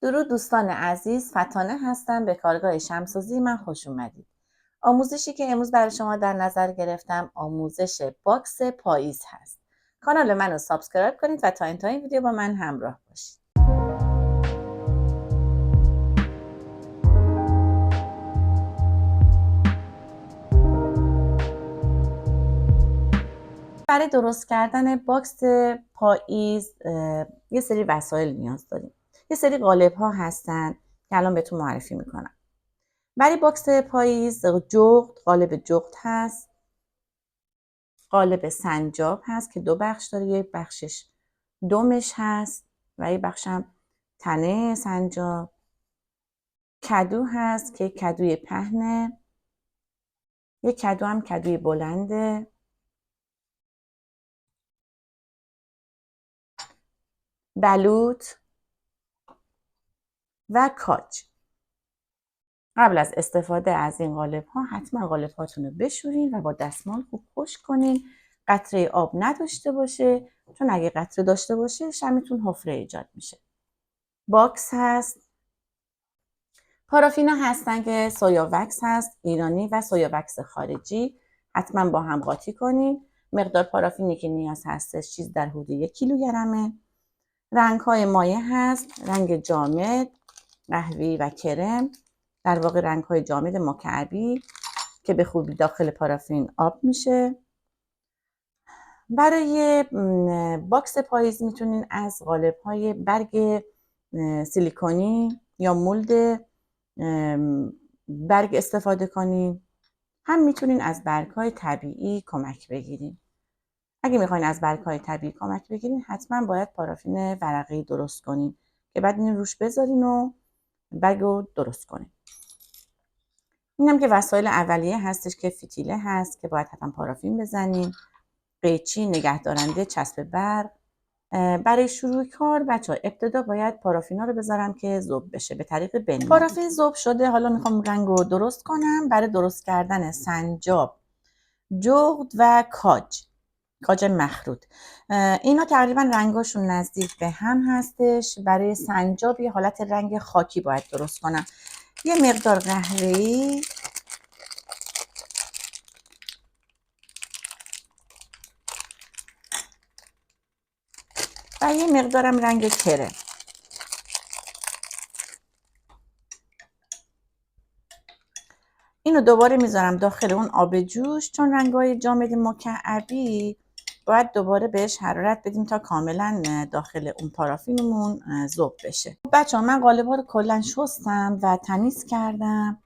درود دوستان عزیز، فتانه هستم. به کارگاه شمسازی من خوش اومدید. آموزشی که امروز برای شما در نظر گرفتم آموزش باکس پاییز هست. کانال منو سابسکرایب کنید و تا انتهای ویدیو با من همراه باشید. برای درست کردن باکس پاییز یه سری وسایل نیاز داریم. یه سری قالب ها هستن که الان بهتون معرفی میکنم. برای باکس پاییز جغد، قالب جغد هست، قالب سنجاب هست که دو بخش داره، یک بخشش دمش هست و یک بخشم تنه سنجاب. کدو هست که کدوی پهنه، یک کدو هم کدوی بلنده. بلوط و کاج. قبل از استفاده از این قالب ها حتما قالب هاتون رو بشورین و با دستمال خوب خشک کنین. قطره آب نداشته باشه، چون اگه قطره داشته باشه شمتون حفره ایجاد میشه. باکس هست. پارافینا هستن که سویا وکس هست، ایرانی و سویا وکس خارجی. حتما با هم قاطی کنین. مقدار پارافینی که نیاز هستش چیز در حدود 1 کیلوگرمه. رنگ های مایع هست، رنگ جامد، قهوه‌ای و کرم. در واقع رنگ های جامد مکعبی که به خوبی داخل پارافین آب میشه. برای باکس پاییز میتونین از قالب های برگ سیلیکونی یا مولد برگ استفاده کنین. هم میتونین از برگ های طبیعی کمک بگیرین. اگه میخواین از برگ های طبیعی کمک بگیرین حتما باید پارافین ورقی درست کنین که بعد این روش بذارین و برگ رو درست کنین. اینم که وسایل اولیه هستش که فتیله هست که باید حتما پارافین بزنین، قیچی، نگهدارنده، چسب برق. برای شروع کار بچه‌ها ابتدا باید پارافینا رو بذارم که ذوب بشه به طریق بنی. پارافین ذوب شده، حالا میخوام رنگ رو درست کنم. برای درست کردن سنجاب، جغد و کاج مخروط، اینا تقریبا رنگاشون نزدیک به هم هستش. برای سنجاب یه حالت رنگ خاکی باید درست کنم. یه مقدار قهوه‌ای و یه مقدارم رنگ کرم. اینو دوباره میذارم داخل اون آب جوش، چون رنگ‌های جامد مکعبی باید دوباره بهش حرارت بدیم تا کاملا داخل اون پارافینمون ذوب بشه. بچه‌ها من قالب‌ها رو کلا شستم و تمیز کردم.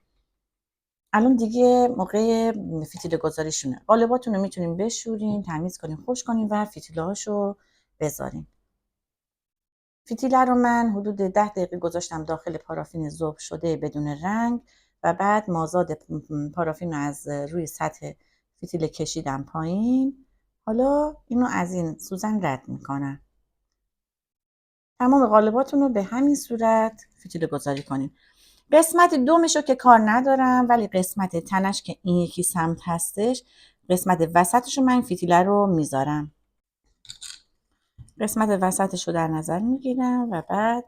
الان دیگه موقع فتیله گذاریشونه. قالباتون رو میتونین بشورین، تمیز کنین، خشک کنین و فتیله‌هاشو بذارین. فتیله رو من حدود 10 دقیقه گذاشتم داخل پارافین ذوب شده بدون رنگ و بعد مازاد پارافین رو از روی سطح فتیله کشیدم پایین. حالا اینو از این سوزن رد میکنم. تمام قالباتون رو به همین صورت فتیله گذاری کنین. قسمت دومش رو که کار ندارم، ولی قسمت تنش که این یکی سمت هستش، قسمت وسطش رو من فتیله رو میذارم. قسمت وسطش رو در نظر میگیرم و بعد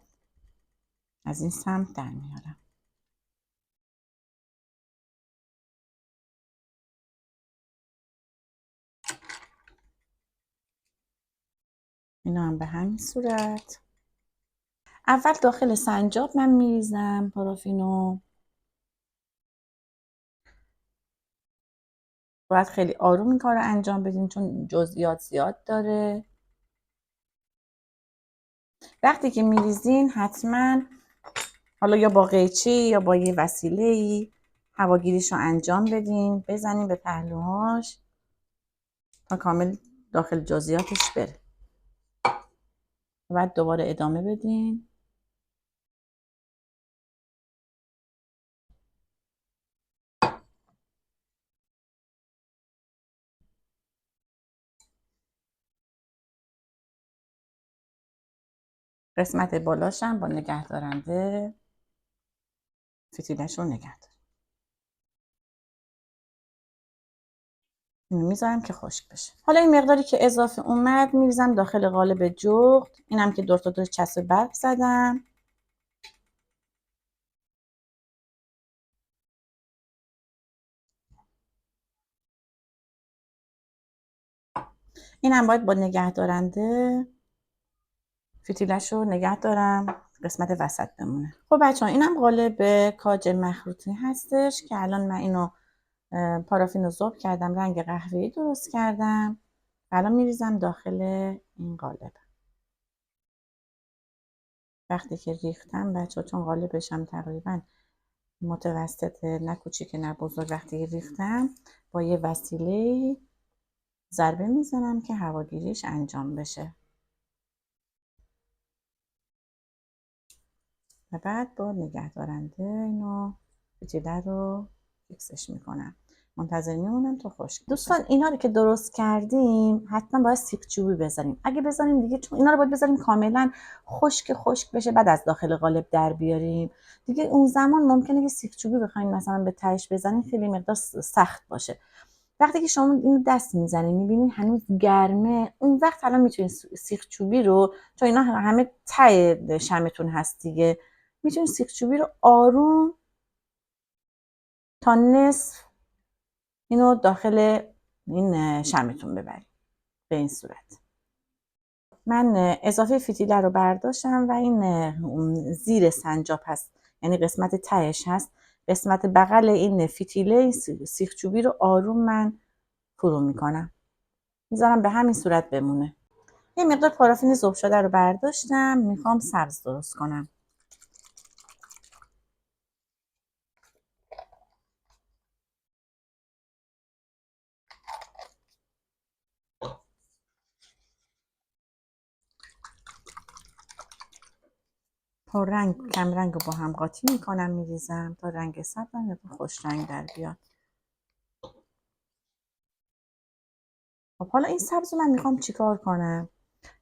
از این سمت در میارم. اینا هم به همین صورت. اول داخل سنجاب من میریزم پارافینو. باید خیلی آروم این کار رو انجام بدین چون جزئیات زیاد داره. وقتی که میریزین حتما حالا یا با قیچی یا با یه وسیله‌ای هواگیریش رو انجام بدین، بزنین به پهلوهاش تا کامل داخل جزئیاتش بره. بعد دوباره ادامه بدین. قسمت بالاشم با نگهدارنده فتیلش رو نگه دارم. اینو میذارم که خشک بشه. حالا این مقداری که اضافه اومد میریزم داخل قالب جغد. اینم که دور تا دور چسب برق زدم. اینم باید با نگه دارنده فتیلش رو نگه دارم قسمت وسط بمونه. خب بچه ها اینم قالب کاج مخروطی هستش که الان من اینو پارافین رو ذوب کردم، رنگ قهوه‌ای درست کردم. الان میریزم داخل این قالب. وقتی که ریختم بچه ها، چون قالبش هم تقریبا متوسطه، نه کوچیک نه بزرگ، وقتی ریختم با یه وسیله ضربه میزنم که هواگیریش انجام بشه و بعد با نگه دارنده اینو فتیله رو فیکسش میکنم. منتظر میمونم تا خشک. دوستان اینا رو که درست کردیم حتما باید سیخ چوبی بذاریم. اگه بذاریم دیگه، چون اینا رو باید بذاریم کاملا خشک بشه، بعد از داخل قالب در بیاریم دیگه. اون زمان ممکنه که سیخ چوبی بخواید مثلا به تهش بزنین، خیلی مقدار سخت باشه. وقتی که شما اینو دست میزنید میبینید هنوز گرمه، اون وقت الان میتونید سیخ چوبی رو، چون اینا همه ته شمتون هست دیگه، میتونید سیخ چوبی رو آروم تا نصف اینو داخل این شمتون ببرید. به این صورت من اضافه فتیله رو برداشتم و این زیر سنجاق هست، یعنی قسمت تهش هست، قسمت بغل این فتیله سیخ چوبی رو آروم من فرو میکنم، میذارم به همین صورت بمونه. یه مقدار پارافین ذوب شده رو برداشتم، میخوام سبز درست کنم. پررنگ کم رنگ رو با هم قاطی میکنم، میریزم تا رنگ سبز یا خوش رنگ در بیاد. خب حالا این سبز رو من میخوام چیکار کنم؟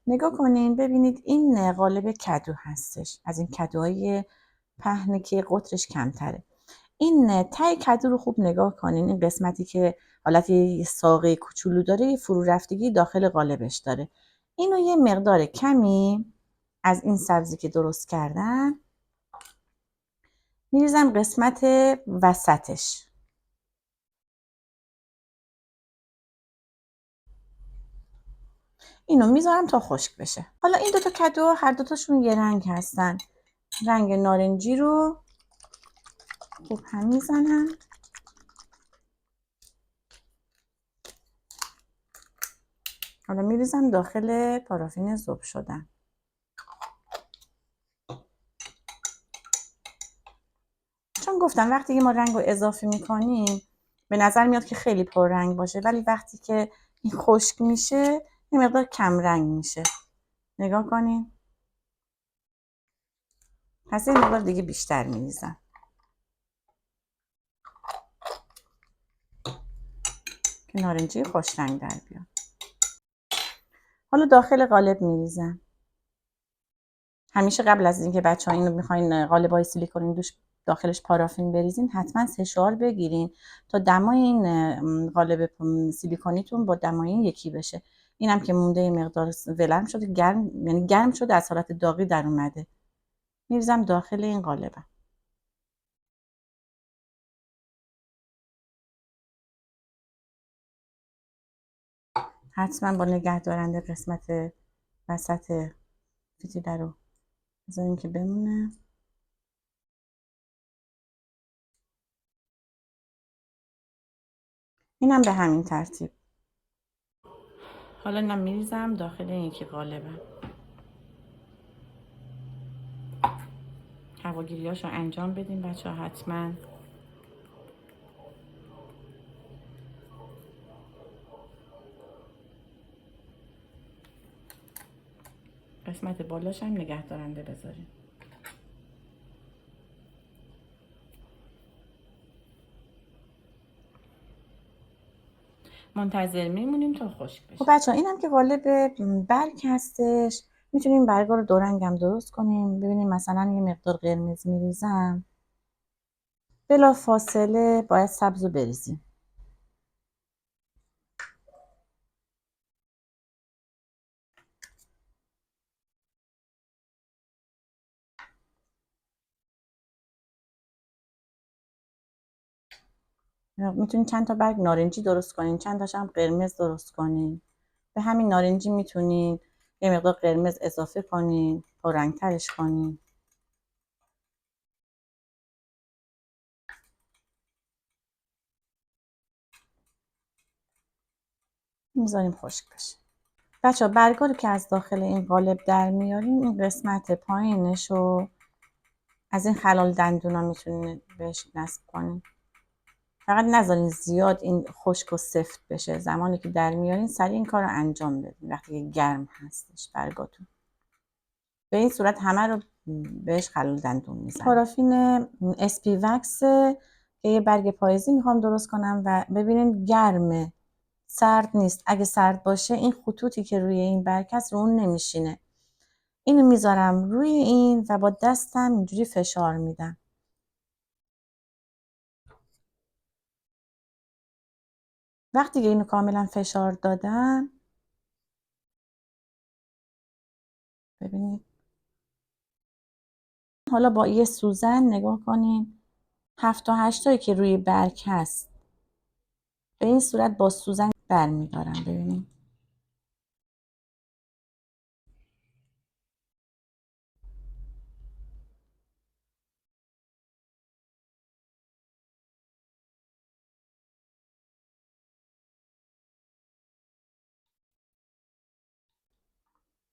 نگاه کنین ببینید این قالب کدو هستش، از این کدوهای پهنه که قطرش کمتره. این ته کدو رو خوب نگاه کنین، این قسمتی که حالت ساقه کوچولو داره یه فرو رفتگی داخل قالبش داره. اینو یه مقدار کمی از این سبزی که درست کردم میریزم قسمت وسطش. اینو میذارم تا خشک بشه. حالا این دوتا کدو هر دوتاشون یه رنگ هستن. رنگ نارنجی رو خوب هم میزنم. حالا میریزم داخل پارافین ذوب شدن. چون گفتم وقتی که ما رنگ رو اضافه میکنیم به نظر میاد که خیلی پر رنگ باشه، ولی وقتی که این خشک میشه یه مقدار کم رنگ میشه. نگاه کنین. پس این مقدار دیگه بیشتر میریزم که نارنجی خوش رنگ در بیاد. حالا داخل قالب میریزم. همیشه قبل از اینکه بچه‌ها اینو میخواین قالبای سیلیکونی دوش داخلش پارافین بریزین، حتما سشوار بگیرین تا دمای این قالب سیلیکونیتون با دمای این یکی بشه. اینم که مونده مقدار ولرم شده، گرم، یعنی گرم شده، از حالت داغی در اومده. میریزم داخل این قالبم. حتما با نگه دارنده قسمت وسط فتیله رو بذارین که بمونه. اینم به همین ترتیب. حالا اینم میریزم داخل این که قالبم. هواگیریاشو انجام بدین بچه ها حتما. قسمت بالاش هم نگه دارنده بذارین. منتظر میمونیم تا خشک بشه. خب بچه ها اینم که قالب برگ هستش. میتونیم برگا رو دو رنگ هم درست کنیم. ببینیم مثلا یه مقدار قرمز میریزم، بلا فاصله باید سبز رو بریزیم. میتونین چند تا برگ نارنجی درست کنین، چند تاش هم قرمز درست کنین. به همین نارنجی میتونین یه مقدار قرمز اضافه کنین، پررنگ‌ترش کنین. میذاریم خشک بشه. بچه‌ها برگا رو که از داخل این قالب در میاریم، این قسمت پایینش رو از این خلال دندونا میتونین بهش نصب کنین. فقط نذارین زیاد این خشک و سفت بشه. زمانی که در میارین سریع این کار رو انجام بدین وقتی که گرم هستش برگاتون. به این صورت همه رو بهش خلال دندون میزنم. پارافین اسپی وکس که یه برگ پاییزی میخوام درست کنم و ببینین گرمه، سرد نیست. اگه سرد باشه این خطوطی که روی این برگ هست رو اون نمیشینه. اینو میذارم روی این و با دستم اینجوری فشار میدم. وقتی که اینو کاملا فشار دادم، ببینید حالا با یه سوزن نگاه کنین 7 تا 8 تایی که روی برگ هست به این صورت با سوزن برمیدارم. ببینید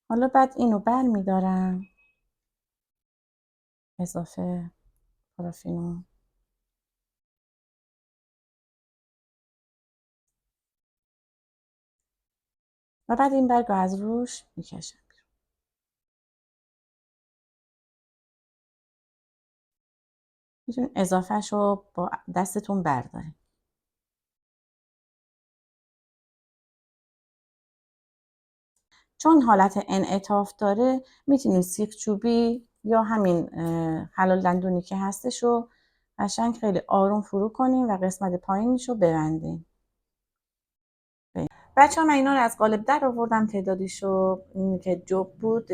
حالا بعد اینو برمیدارم، اضافه پارافینو و بعد این برگ رو از روش میکشم. میتونید اضافهش رو با دستتون بردارید. چون حالت انعطاف داره میتونید سیخ چوبی یا همین خلال دندونی که هستش رو قشنگ خیلی آروم فرو کنین و قسمت پایینش رو ببندین. بچه ها من اینا رو از قالب در آوردم، تعدادیشو که جب بود،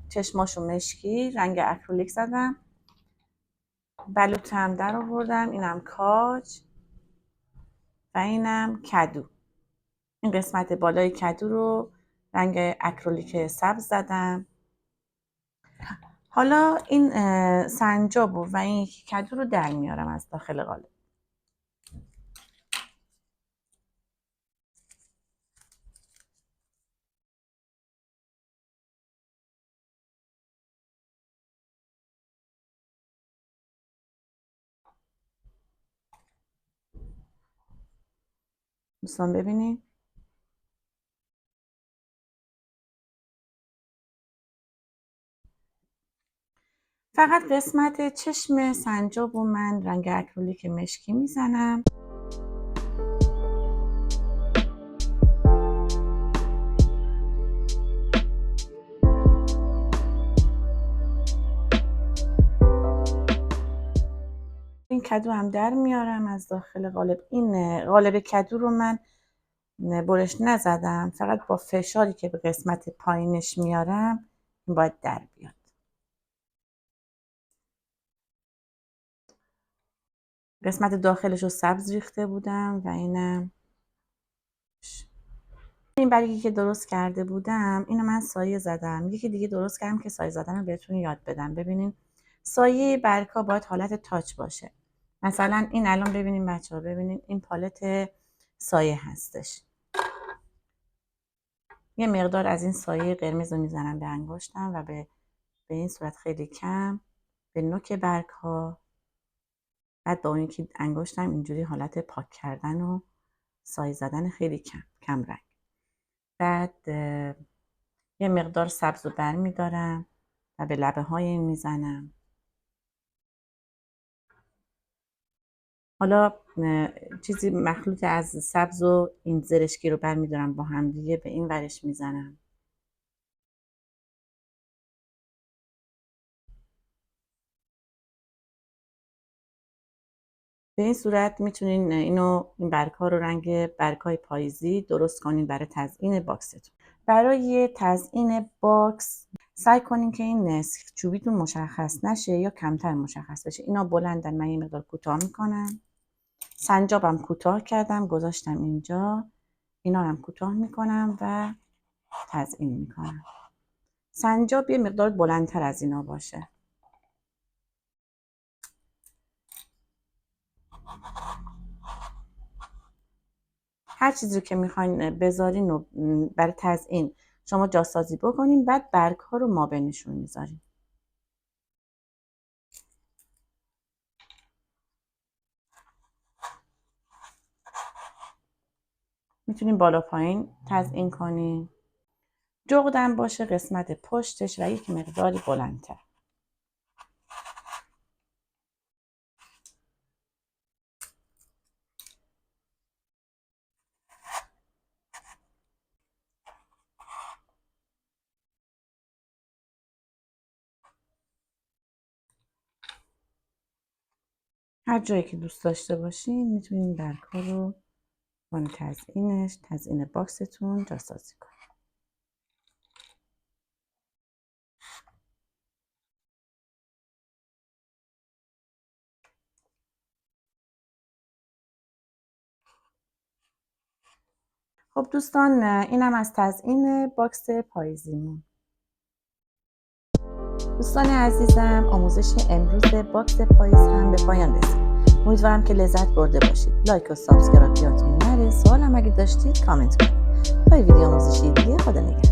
چشماشو مشکی رنگ اکریلیک زدم، بلوط هم در آوردم، اینم کاج و اینم کدو. این قسمت بالای کدو رو رنگ اکریلیک سبز زدم. حالا این سنجاب و این کدو رو در میارم از داخل قالب. دوستان ببینید فقط قسمت چشم سنجاب و من رنگ اکریلیک مشکی میزنم. این کدو هم در میارم از داخل قالب. این قالب کدو رو من برش نزدم، فقط با فشاری که به قسمت پایینش میارم این باید در بیاد. قسمت داخلش رو سبز ریخته بودم و اینم این برگی که درست کرده بودم اینو من سایه زدم. یکی دیگه درست کردم که سایه زدن رو بهتون یاد بدم. ببینین سایه برگ‌ها باید حالت تاچ باشه. مثلا این الان ببینین بچه‌ها، ببینین این پالت سایه هستش. یه مقدار از این سایه قرمز رو میزنم به انگشتم و به این صورت خیلی کم به نوک برگ‌ها. بعد با اون یکی انگشتم اینجوری حالت پاک کردن و سایه زدن خیلی کم رنگ. بعد یه مقدار سبز رو بر میدارم و به لبه های این میزنم. حالا چیزی مخلوط از سبز و این زرشکی رو بر میدارم با هم دیگه به این ورش میزنم. به این صورت میتونین این برگ ها رو رنگ برگ های پاییزی درست کنین برای تزیین باکستون. برای تزیین باکس سعی کنین که این سیخ چوبیتون مشخص نشه یا کمتر مشخص بشه. اینا بلندن، من یه مقدار کوتاه میکنم. سنجابم کوتاه کردم گذاشتم اینجا. اینا هم کوتاه میکنم و تزیین میکنم. سنجاب یه مقدار بلندتر از اینا باشه. هر چیزی که میخواین بذارین و برای تزیین شما جاسازی بکنین، بعد برگ ها رو ما بینشون میذارین. میتونین بالا پایین تزیین کنین. جغدم باشه قسمت پشتش و یک مقداری بلندتر. هر جایی که دوست داشته باشین میتونین برگ ها رو با تزیین باکستون جاسازی کنین. خب دوستان، اینم از تزیین باکس پاییزیمون. دوستان عزیزم، آموزش امروز باکس پاییز هم به پایان رسید. امیدوارم که لذت برده باشید. لایک و سابسکرایب یادتون نره. سوالم اگه داشتید کامنت کنید. تا ویدیو آموزشی دیگه، خدا نگهدار.